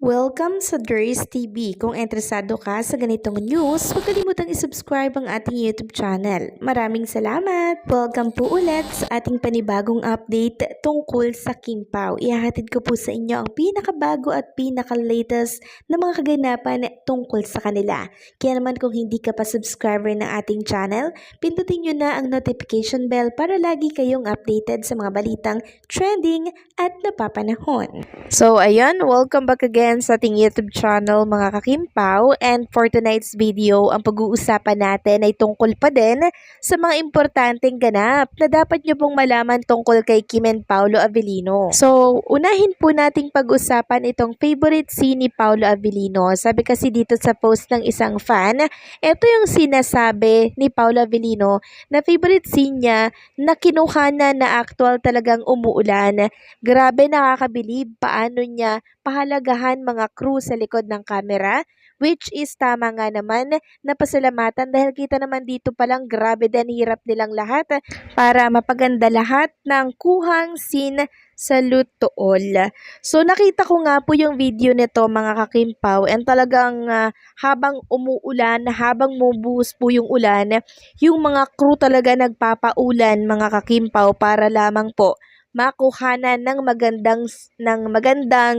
Welcome sa Durs TV. Kung interesado ka sa ganitong news, huwag kalimutang isubscribe ang ating YouTube channel. Maraming salamat! Welcome po ulit sa ating panibagong update tungkol sa Kim Pao. Ihahatid ko po sa inyo ang pinakabago at pinaka-latest na mga kaganapan tungkol sa kanila. Kaya naman kung hindi ka pa subscriber ng ating channel, pindutin nyo na ang notification bell para lagi kayong updated sa mga balitang trending at napapanahon. So ayan, welcome back again sa ating YouTube channel mga kakimpaw, and for tonight's video, ang pag-uusapan natin ay tungkol pa din sa mga importanteng ganap na dapat nyo pong malaman tungkol kay Kim and Paolo Avellino. So unahin po nating pag-usapan itong favorite scene ni Paolo Avellino. Sabi kasi dito sa post ng isang fan, ito yung sinasabi ni Paolo Avellino na favorite scene niya na kinuha na actual talagang umuulan. Grabe, nakakabilib paano niya pahalagahan mga crew sa likod ng camera, which is tama nga naman na pasalamatan dahil kita naman dito palang grabe din hirap nilang lahat para mapaganda lahat ng kuhang scene sa Lutool. So nakita ko nga po yung video nito mga kakimpaw, and talagang habang umuulan, habang mubuhos po yung ulan, yung mga crew talaga nagpapaulan mga kakimpaw para lamang po makuhanan ng magandang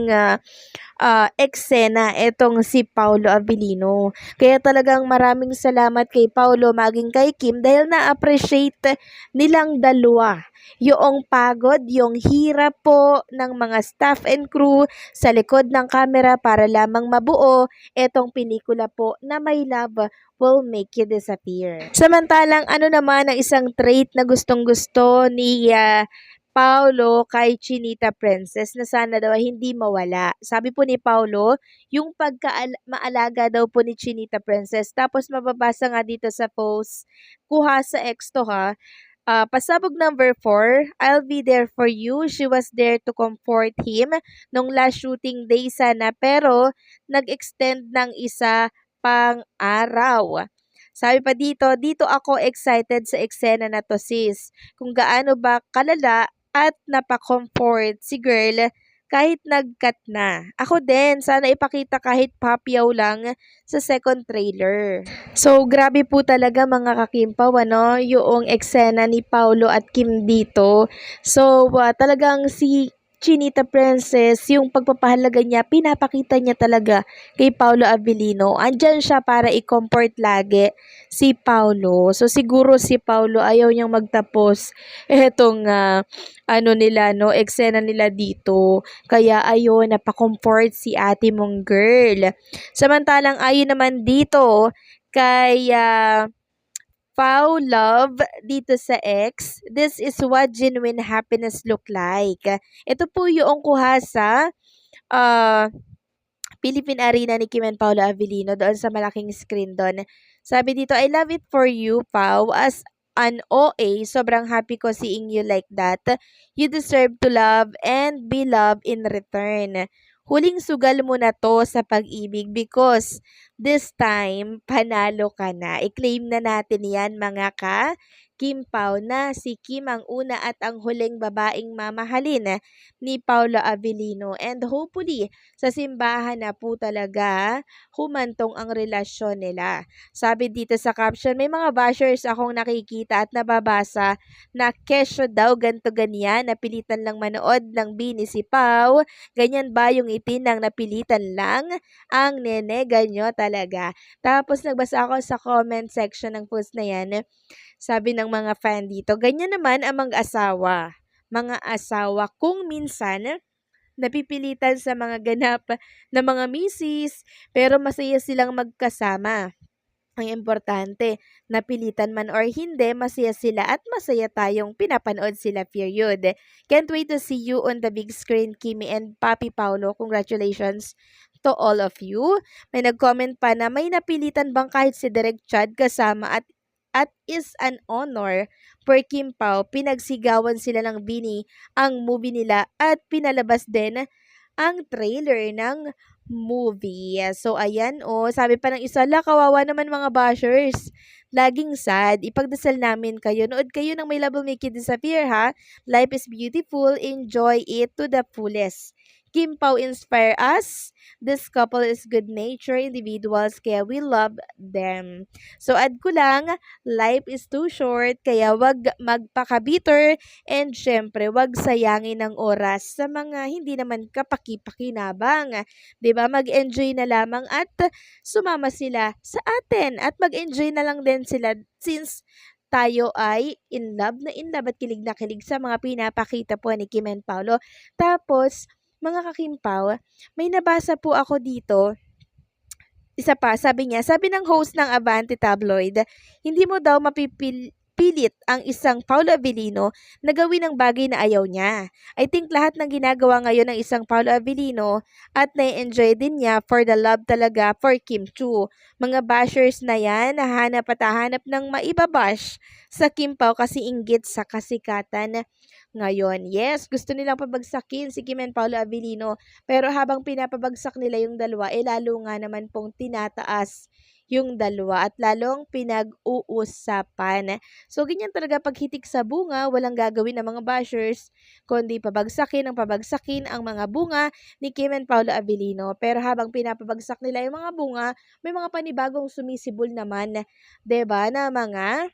eksena etong si Paolo Avellino. Kaya talagang maraming salamat kay Paolo maging kay Kim dahil na-appreciate nilang dalawa yung pagod, yung hirap po ng mga staff and crew sa likod ng camera para lamang mabuo etong pelikula po na My Love Will Make You Disappear. Samantalang ano naman ang isang trait na gustong-gusto ni Paolo kay Chinita Princess na sana daw hindi mawala. Sabi po ni Paolo, yung maalaga daw po ni Chinita Princess. Tapos mababasa nga dito sa post, kuha sa ex to ha. Pasabog number 4, I'll be there for you. She was there to comfort him nung last shooting day sana, pero nag-extend ng isa pang araw. Sabi pa dito ako excited sa eksena na to sis. Kung gaano ba kalala at napaka-comfort si girl kahit nag-cut na. Ako din, sana ipakita kahit papyaw lang sa second trailer. So, grabe po talaga mga kakimpaw, ano, yung eksena ni Paolo at Kim dito. So, talagang si Chinita Princess, yung pagpapahalaga niya, pinapakita niya talaga kay Paolo Avellino. Andyan siya para i-comfort lagi si Paolo. So, siguro si Paolo ayaw niyang magtapos etong eksena nila dito. Kaya ayun, napakomfort si ate mong girl. Samantalang ayun naman dito kay Pao Love dito sa X, this is what genuine happiness look like. Ito po yung kuha sa Philippine Arena ni Kim and Paolo Avellino doon sa malaking screen doon. Sabi dito, I love it for you, Pao. As an OA, sobrang happy ko seeing you like that. You deserve to love and be loved in return. Huling sugal mo na to sa pag-ibig because this time, panalo ka na. I-claim na natin yan mga Kim Pao na si Kim ang una at ang huling babaeng mamahalin ni Paolo Avellino. And hopefully, sa simbahan na po talaga humantong ang relasyon nila. Sabi dito sa caption, may mga bashers akong nakikita at nababasa na kesyo daw ganto ganyan, napilitan lang manood ng bini si Pao. Ganyan ba yung itinang napilitan lang? Ang nene, ganyo talaga. Tapos nagbasa ako sa comment section ng post na yan. Sabi ng mga fan dito, ganyan naman ang mag-asawa. Mga asawa kung minsan napipilitan sa mga ganap na mga misis, pero masaya silang magkasama. Ang importante, napilitan man or hindi, masaya sila at masaya tayong pinapanood sila, period. Can't wait to see you on the big screen, Kimi and Papi Paolo. Congratulations to all of you. May nag-comment pa na may napilitan bang kahit si Direk Chad kasama at is an honor for Kim Pao. Pinagsigawan sila ng bini ang movie nila at pinalabas din ang trailer ng movie. So, ayan sabi pa ng isa, kawawa naman mga bashers. Laging sad. Ipagdasal namin kayo. Nood kayo ng My Love Will Make You Disappear, ha? Life is beautiful. Enjoy it to the fullest. Kim Pao inspire us. This couple is good-natured individuals kaya we love them. So add ko lang, life is too short kaya wag magpakabitter and syempre wag sayangin ng oras sa mga hindi naman kapaki-pakinabang. 'Di ba? Mag-enjoy na lamang at sumama sila sa atin at mag-enjoy na lang din sila since tayo ay in love at kilig na kilig sa mga pinapakita po ni Kim and Paolo. Tapos, mga kakimpaw, may nabasa po ako dito. Isa pa, sabi ng host ng Avante Tabloid, hindi mo daw pilit ang isang Paolo Avellino na gawin ang bagay na ayaw niya. I think lahat ng ginagawa ngayon ng isang Paolo Avellino at na-enjoy din niya for the love talaga for Kim Chu. Mga bashers na yan, hahanap at hahanap ng maibabash sa Kim Pao kasi inggit sa kasikatan ngayon. Yes, gusto nilang pabagsakin si Kim and Paolo Avellino pero habang pinapabagsak nila yung dalawa, lalo nga naman pong tinataas yung dalawa at lalong pinag-uusapan. So, ganyan talaga paghitik sa bunga, walang gagawin ng mga bashers, kundi pabagsakin ang mga bunga ni Kim and Paolo Avellino. Pero habang pinapabagsak nila yung mga bunga, may mga panibagong sumisibol naman, 'di ba, na mga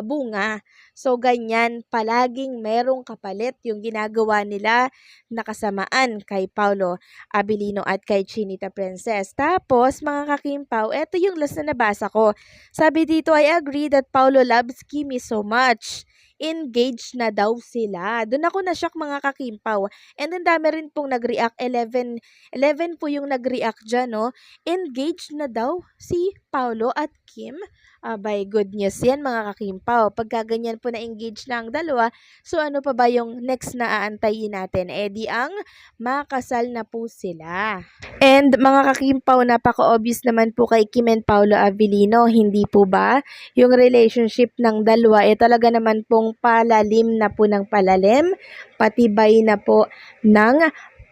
bunga. So, ganyan, palaging merong kapalit yung ginagawa nila na kasamaan kay Paolo Abilino at kay Chinita Princess. Tapos, mga kakimpaw, eto yung last na nabasa ko. Sabi dito, I agree that Paolo loves Kimi so much. Engaged na daw sila. Doon ako na-shock mga kakimpaw. And then dami rin pong nag-react. 11 po yung nag-react dyan, no? Engaged na daw si Paolo at Kim. Abay, good news yan mga kakimpaw. Pagka ganyan po na-engage na ang dalawa, so ano pa ba yung next na aantayin natin? Di ang makasal na po sila. And mga kakimpaw, napaka-obvious naman po kay Kim and Paolo Avellino, hindi po ba? Yung relationship ng dalawa, talaga naman pong palalim na po ng palalim, patibay na po ng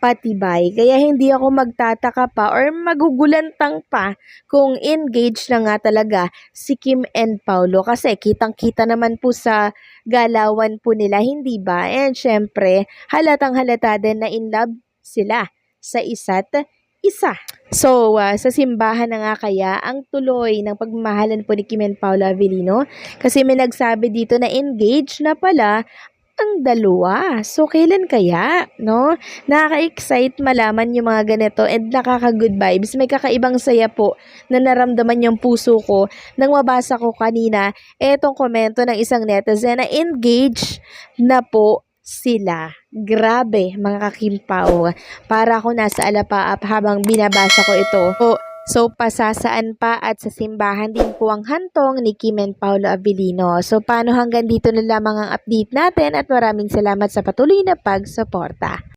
patibay. Kaya hindi ako magtataka pa or magugulantang pa kung engaged na nga talaga si Kim and Paolo kasi kitang-kita naman po sa galawan po nila, hindi ba? And syempre, halatang halata din na in love sila sa isa't isa. So, sa simbahan na nga kaya ang tuloy ng pagmamahalan po ni Kim and Paolo Avellino kasi may nagsabi dito na engaged na pala ang dalawa. So, kailan kaya, no? Nakaka-excite malaman yung mga ganito and nakaka-good vibes. May kakaibang saya po na naramdaman yung puso ko nang mabasa ko kanina etong komento ng isang netizen na engaged na po sila. Grabe, mga kakimpaw. Para ako nasa alapaap habang binabasa ko ito. So, pasasaan pa at sa simbahan din po ang hantong ni Kim and Paolo Avellino. So, paano hanggang dito na lamang ang update natin at maraming salamat sa patuloy na pagsuporta.